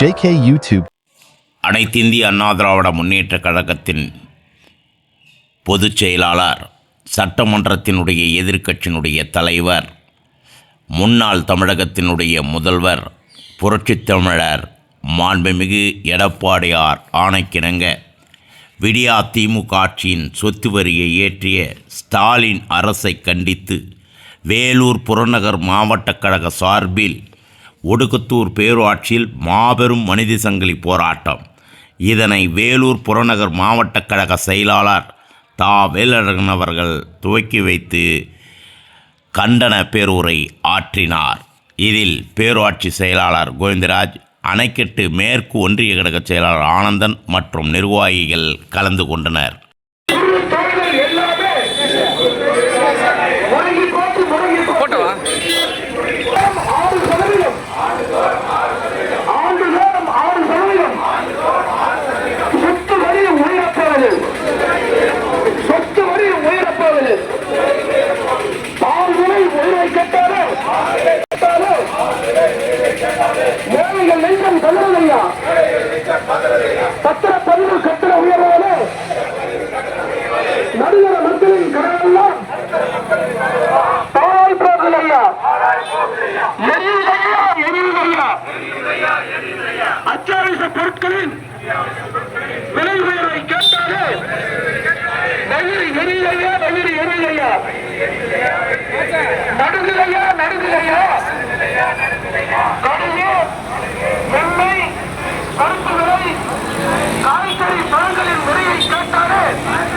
JK YouTube. அனைத்திந்திய அண்ணா திராவிட முன்னேற்றக் கழகத்தின் பொதுச் செயலாளர், சட்டமன்றத்தினுடைய எதிர்க்கட்சியினுடைய தலைவர், முன்னாள் தமிழகத்தினுடைய முதல்வர், புரட்சித் தமிழர் மாண்புமிகு எடப்பாடியார் ஆணைக்கிணங்க விடியா திமுக ஆட்சியின் சொத்து வரியை ஏற்றிய ஸ்டாலின் அரசை கண்டித்து வேலூர் புறநகர் மாவட்டக் கழக சார்பில் ஒடுக்குத்தூர் பேரூராட்சியில் மாபெரும் மனித சங்கிலி போராட்டம். இதனை வேலூர் புறநகர் மாவட்டக் கழக செயலாளர் தா. வேலழகன் அவர்கள் துவக்கி வைத்து கண்டன பேருரை ஆற்றினார். இதில் பேரூராட்சி செயலாளர் கோவிந்தராஜ், அணைக்கட்டு மேற்கு ஒன்றிய கழக செயலாளர் ஆனந்தன் மற்றும் நிர்வாகிகள் கலந்து கொண்டனர். பத்திரப்பதிவு கட்டண உயர்வால நடுத்தர மக்களின் கடனெல்லாம் தாய் போகலையா, அத்தியாவசிய பொருட்களின் விலை உயர்வை கேட்டாலே நகிரி எரியிலையா, நகிரி எரியிலையா, நடுநிலையா, நடுநிலையா, கடுகு, எண்ணெய், கருப்பு விலை, காய்கறி பழங்களின் விலையை கேட்டாலே